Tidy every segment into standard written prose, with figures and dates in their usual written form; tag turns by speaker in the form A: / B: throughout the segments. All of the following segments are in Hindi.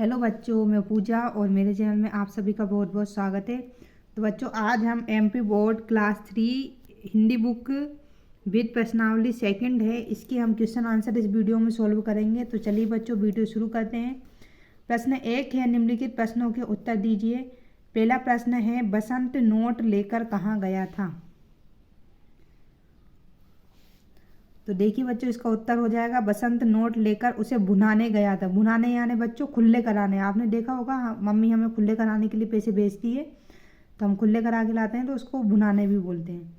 A: हेलो बच्चों, मैं पूजा और मेरे चैनल में आप सभी का बहुत बहुत स्वागत है। तो बच्चों, आज हम MP board class 3 Hindi book with प्रश्नावली सेकंड है, इसकी हम क्वेश्चन आंसर इस वीडियो में सॉल्व करेंगे। तो चलिए बच्चों, वीडियो शुरू करते हैं। प्रश्न 1 है, निम्नलिखित प्रश्नों के उत्तर दीजिए। पहला प्रश्न है, बसंत नोट लेकर कहाँ गया था? तो देखिए बच्चों, इसका उत्तर हो जाएगा बसंत नोट लेकर उसे भुनाने गया था। भुनाने यानी बच्चों खुले कराने। आपने देखा होगा, मम्मी हमें खुले कराने के लिए पैसे भेजती है, तो हम खुले करा के लाते हैं, तो उसको भुनाने भी बोलते हैं।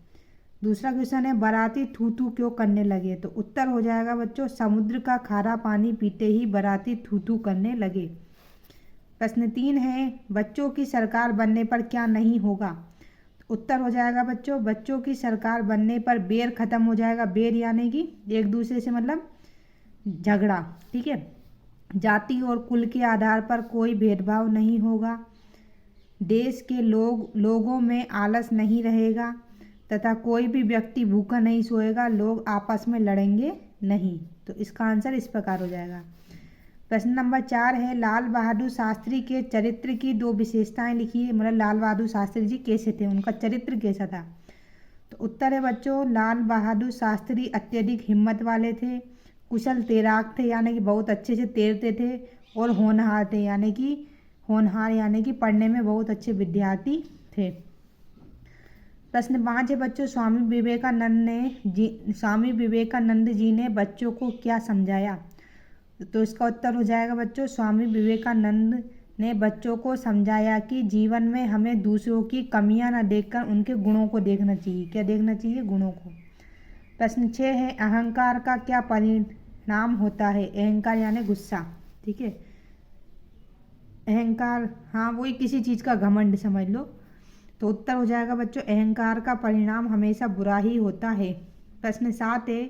A: दूसरा क्वेश्चन है, बाराती थू थू क्यों करने लगे? तो उत्तर हो जाएगा बच्चों, समुद्र का खारा पानी पीते ही बाराती थू थू करने लगे। प्रश्न 3 है, बच्चों की सरकार बनने पर क्या नहीं होगा? उत्तर हो जाएगा बच्चों की सरकार बनने पर बेर खत्म हो जाएगा। बेर यानी कि एक दूसरे से मतलब झगड़ा, ठीक है। जाति और कुल के आधार पर कोई भेदभाव नहीं होगा। देश के लोगों में आलस नहीं रहेगा तथा कोई भी व्यक्ति भूखा नहीं सोएगा। लोग आपस में लड़ेंगे नहीं। तो इसका आंसर इस प्रकार हो जाएगा। प्रश्न नंबर 4 है, लाल बहादुर शास्त्री के चरित्र की 2 विशेषताएं लिखिए। मतलब लाल बहादुर शास्त्री जी कैसे थे, उनका चरित्र कैसा था? तो उत्तर है बच्चों, लाल बहादुर शास्त्री अत्यधिक हिम्मत वाले थे, कुशल तैराक थे यानी कि बहुत अच्छे से तैरते थे, और होनहार थे यानी कि पढ़ने में बहुत अच्छे विद्यार्थी थे। प्रश्न 5 है बच्चों, स्वामी विवेकानंद जी ने बच्चों को क्या समझाया? तो इसका उत्तर हो जाएगा बच्चों, स्वामी विवेकानंद ने बच्चों को समझाया कि जीवन में हमें दूसरों की कमियां न देखकर उनके गुणों को देखना चाहिए। क्या देखना चाहिए? गुणों को। प्रश्न 6 है, अहंकार का क्या परिणाम होता है? अहंकार यानी गुस्सा, ठीक है। अहंकार, हाँ वही किसी चीज़ का घमंड समझ लो। तो उत्तर हो जाएगा बच्चों, अहंकार का परिणाम हमेशा बुरा ही होता है। प्रश्न 7 है,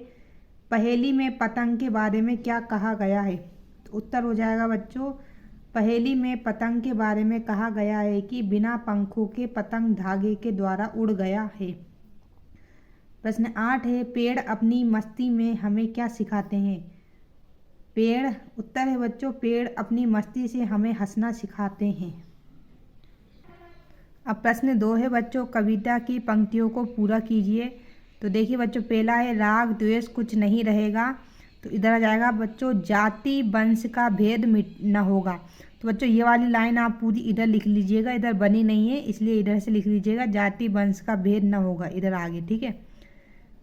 A: पहेली में पतंग के बारे में क्या कहा गया है? तो उत्तर हो जाएगा बच्चों, पहेली में पतंग के बारे में कहा गया है कि बिना पंखों के पतंग धागे के द्वारा उड़ गया है। प्रश्न 8 है, पेड़ अपनी मस्ती में हमें क्या सिखाते हैं? पेड़, उत्तर है बच्चों, पेड़ अपनी मस्ती से हमें हंसना सिखाते हैं। अब प्रश्न 2 है बच्चों, कविता की पंक्तियों को पूरा कीजिए। तो देखिए बच्चों, पहला है, राग द्वेष कुछ नहीं रहेगा। तो इधर आ जाएगा बच्चों, जाति वंश का भेद मिट न होगा। तो बच्चों ये वाली लाइन आप पूरी इधर लिख लीजिएगा, इधर बनी नहीं है इसलिए इधर से लिख लीजिएगा, जाति वंश का भेद न होगा इधर आगे, ठीक है।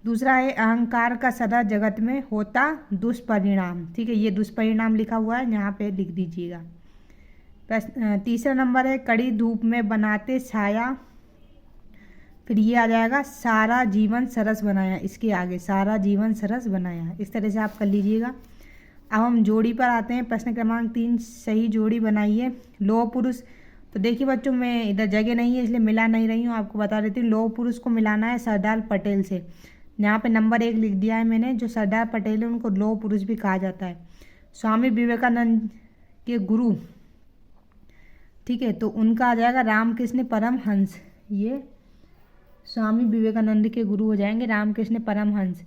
A: दूसरा है, अहंकार का सदा जगत में होता दुष्परिणाम, ठीक है। ये दुष्परिणाम लिखा हुआ है, यहाँ पे लिख दीजिएगा। तीसरा नंबर है, कड़ी धूप में बनाते छाया। फिर ये आ जाएगा, सारा जीवन सरस बनाया। इसके आगे सारा जीवन सरस बनाया, इस तरह से आप कर लीजिएगा। अब हम जोड़ी पर आते हैं। प्रश्न क्रमांक 3, सही जोड़ी बनाइए। लौह पुरुष, तो देखिए बच्चों, मैं इधर जगह नहीं है इसलिए मिला नहीं रही हूँ, आपको बता देती हूँ। लौह पुरुष को मिलाना है सरदार पटेल से। यहाँ पे नंबर 1 लिख दिया है मैंने। जो सरदार पटेल है उनको लौह पुरुष भी कहा जाता है। स्वामी विवेकानंद के गुरु, ठीक है, तो उनका आ जाएगा रामकृष्ण परमहंस। ये स्वामी विवेकानंद के गुरु हो जाएंगे रामकृष्ण परमहंस।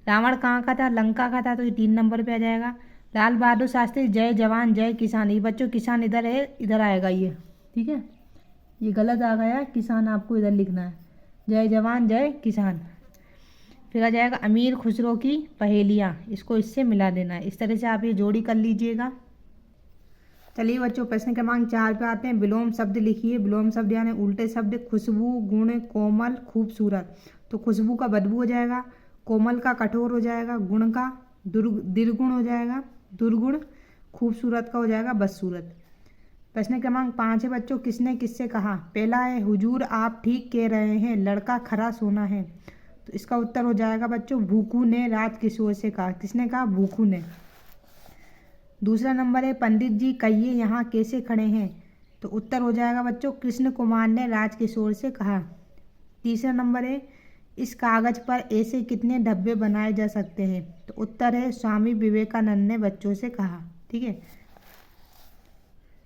A: रावण कहाँ का था? लंका का था, तो ये 3 नंबर पे आ जाएगा। लाल बहादुर शास्त्री, जय जवान जय किसान। ये बच्चों किसान इधर है, इधर आएगा ये, ठीक है। ये गलत आ गया, किसान आपको इधर लिखना है, जय जवान जय किसान। फिर आ जाएगा अमीर खुसरो की पहेलियाँ, इसको इससे मिला देना है। इस तरह से आप ये जोड़ी कर लीजिएगा। चलिए बच्चों, प्रश्न क्रमांक 4 पे आते हैं। विलोम शब्द लिखिए। विलोम शब्द यानी उल्टे शब्द। खुशबू, गुण, कोमल, खूबसूरत। तो खुशबू का बदबू हो जाएगा, कोमल का कठोर हो जाएगा, गुण का दुर्गुण हो जाएगा, दुर्गुण, खूबसूरत का हो जाएगा बदसूरत। प्रश्न क्रमांक 5 है बच्चों, किसने किससे कहा? पहला है, हुजूर आप ठीक कह रहे हैं, लड़का खरा सोना है। तो इसका उत्तर हो जाएगा बच्चों, भूखू ने राजकिशोर से कहा। किसने कहा? भूखू ने। दूसरा नंबर है, पंडित जी कहिए यहाँ कैसे खड़े हैं? तो उत्तर हो जाएगा बच्चों, कृष्ण कुमार ने राजकिशोर से कहा। तीसरा नंबर है, इस कागज पर ऐसे कितने डब्बे बनाए जा सकते हैं? तो उत्तर है, स्वामी विवेकानंद ने बच्चों से कहा, ठीक है।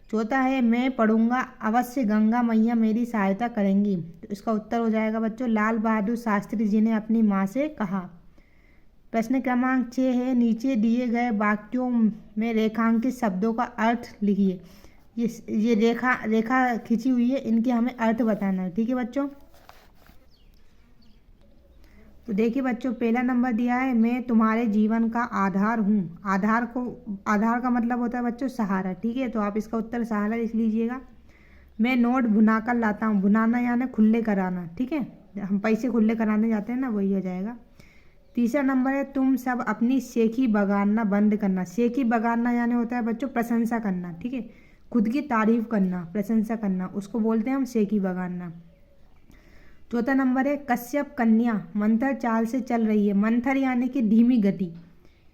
A: चौथा है, मैं पढ़ूंगा अवश्य गंगा मैया मेरी सहायता करेंगी। तो इसका उत्तर हो जाएगा बच्चों, लाल बहादुर शास्त्री जी ने अपनी माँ से कहा। प्रश्न क्रमांक 6 है, नीचे दिए गए वाक्यों में रेखांकित शब्दों का अर्थ लिखिए। ये रेखा रेखा खींची हुई है, इनके हमें अर्थ बताना है। ठीक है बच्चों, तो देखिए बच्चों, पहला नंबर दिया है, मैं तुम्हारे जीवन का आधार हूँ। आधार का मतलब होता है बच्चों सहारा। ठीक है, तो आप इसका उत्तर सहारा लिख लीजिएगा। मैं नोट भुना कर लाता हूँ। भुनाना यानी खुले कराना। ठीक है, हम पैसे खुले कराने जाते हैं ना, वही हो जाएगा। तीसरा नंबर है, तुम सब अपनी सेखी बगाड़ना बंद करना। सेखी बगाड़ना यानी होता है बच्चों प्रशंसा करना। ठीक है, खुद की तारीफ करना, प्रशंसा करना, उसको बोलते हैं हम सेखी बगाड़ना। चौथा नंबर है, कश्यप कन्या मंथर चाल से चल रही है। मंथर यानी कि धीमी गति,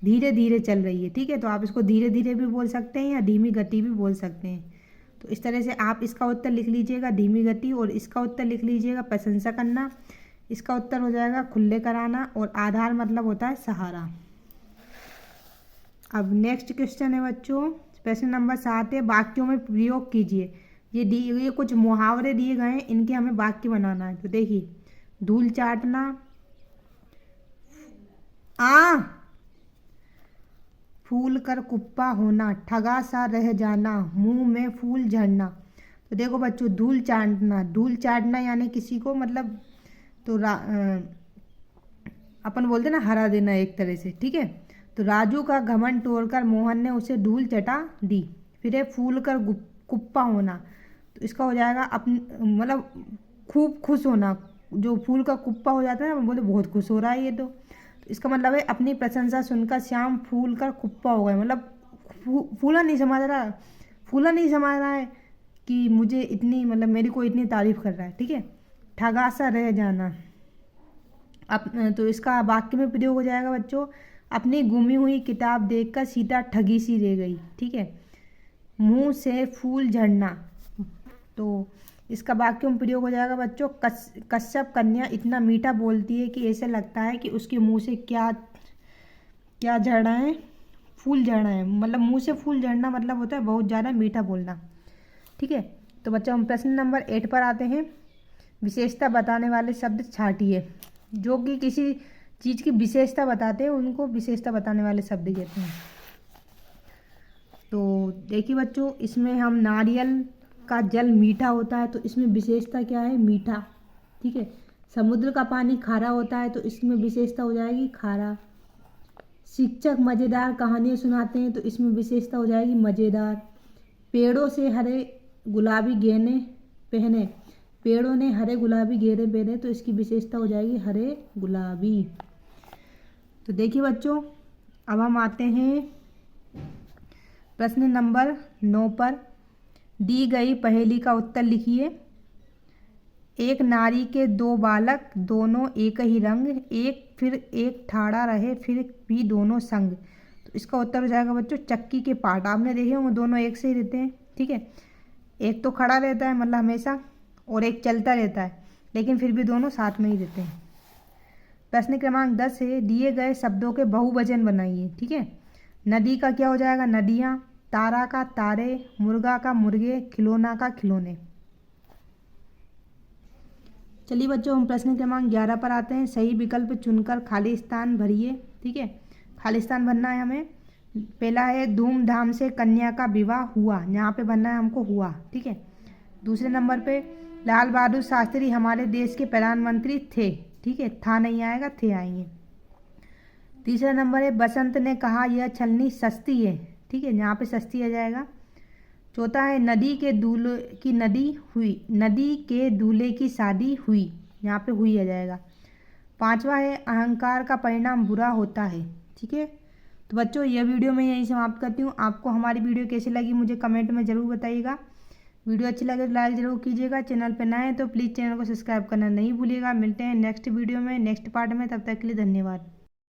A: धीरे धीरे चल रही है। ठीक है, तो आप इसको धीरे धीरे भी बोल सकते हैं या धीमी गति भी बोल सकते हैं। तो इस तरह से आप इसका उत्तर लिख लीजिएगा धीमी गति, और इसका उत्तर लिख लीजिएगा प्रशंसा करना। इसका उत्तर हो जाएगा खुले कराना, और आधार मतलब होता है सहारा। अब नेक्स्ट क्वेश्चन है बच्चों, प्रश्न नंबर 7 है, वाक्यों में प्रयोग कीजिए। ये कुछ मुहावरे दिए गए हैं, इनके हमें वाक्य बनाना है। तो देखिए, धूल चाटना, फूल कर कुप्पा होना, ठगा सा रह जाना, मुंह में फूल झड़ना। तो देखो बच्चों, धूल चाटना यानी किसी को मतलब तो अपन बोलते ना हरा देना एक तरह से। ठीक है, तो राजू का घमंड तोड़कर मोहन ने उसे धूल चटा दी। फिर है फूल कर कुप्पा होना, तो इसका हो जाएगा अपनी मतलब खूब खुश होना। जो फूल का कुप्पा हो जाता है ना, बोले बहुत खुश हो रहा है ये तो इसका मतलब है अपनी प्रशंसा सुनकर श्याम फूल कर कुप्पा हो गए। मतलब फूला नहीं समझ रहा है कि मुझे इतनी मतलब मेरी कोई इतनी तारीफ कर रहा है। ठीक है, ठगा सा रह जाना, तो इसका वाक्य में प्रयोग हो जाएगा बच्चों, अपनी गुमी हुई किताब देखकर सीता ठगी सी रह गई। ठीक है, मुंह से फूल झड़ना, तो इसका वाक्य में प्रयोग हो जाएगा बच्चों, कश्यप कन्या इतना मीठा बोलती है कि ऐसा लगता है कि उसके मुंह से क्या क्या झड़ रहा है, फूल झड़ रहा है। मतलब मुंह से फूल झड़ना मतलब होता है बहुत ज़्यादा मीठा बोलना। ठीक है, तो बच्चों हम प्रश्न नंबर 8 पर आते हैं। विशेषता बताने वाले शब्द छांटिए। जो कि किसी चीज़ की विशेषता बताते हैं उनको विशेषता बताने वाले शब्द कहते हैं। तो देखिए बच्चों, इसमें हम नारियल का जल मीठा होता है, तो इसमें विशेषता क्या है, मीठा। ठीक है, समुद्र का पानी खारा होता है, तो इसमें विशेषता हो जाएगी खारा। शिक्षक मज़ेदार कहानियाँ सुनाते हैं, तो इसमें विशेषता हो जाएगी मज़ेदार। पेड़ों से हरे गुलाबी गेंदें पहने, पेड़ों ने हरे गुलाबी गेंदें पहने, तो इसकी विशेषता हो जाएगी हरे गुलाबी। तो देखिए बच्चों, अब हम आते हैं प्रश्न नंबर 9 पर। दी गई पहेली का उत्तर लिखिए। एक नारी के 2 बालक, दोनों एक ही रंग, एक फिर एक ठाड़ा रहे, फिर भी दोनों संग। तो इसका उत्तर हो जाएगा बच्चों चक्की के पार्ट। आपने देखे होंगे दोनों एक से ही रहते हैं। ठीक है, एक तो खड़ा रहता है मतलब हमेशा, और एक चलता रहता है, लेकिन फिर भी दोनों साथ में ही रहते हैं। प्रश्न क्रमांक 10 है, दिए गए शब्दों के बहुवचन बनाइए। ठीक है, नदी का क्या हो जाएगा, नदियाँ। तारा का तारे, मुर्गा का मुर्गे, खिलौना का खिलौने। चलिए बच्चों, हम प्रश्न क्रमांक 11 पर आते हैं। सही विकल्प चुनकर खाली स्थान भरिए। ठीक है, खाली स्थान भरना है हमें। पहला है, धूमधाम से कन्या का विवाह हुआ, यहाँ पे बनना है हमको हुआ। ठीक है, दूसरे नंबर पे, लाल बहादुर शास्त्री हमारे देश के प्रधानमंत्री थे। ठीक है, था नहीं आएगा, थे आएंगे। तीसरा नंबर है, बसंत ने कहा यह छलनी सस्ती है। ठीक है, यहाँ पे सस्ती आ जाएगा। चौथा है, नदी के दूल्हे की शादी हुई, यहाँ पे हुई आ जाएगा। पांचवा है, अहंकार का परिणाम बुरा होता है। ठीक है, तो बच्चों यह वीडियो मैं यहीं समाप्त करती हूँ। आपको हमारी वीडियो कैसी लगी मुझे कमेंट में ज़रूर बताइएगा। वीडियो अच्छी लगे तो लाइक ज़रूर कीजिएगा। चैनल पर नए हैं तो प्लीज़ चैनल को सब्सक्राइब करना नहीं भूलिएगा। मिलते हैं नेक्स्ट वीडियो में, नेक्स्ट पार्ट में। तब तक के लिए धन्यवाद।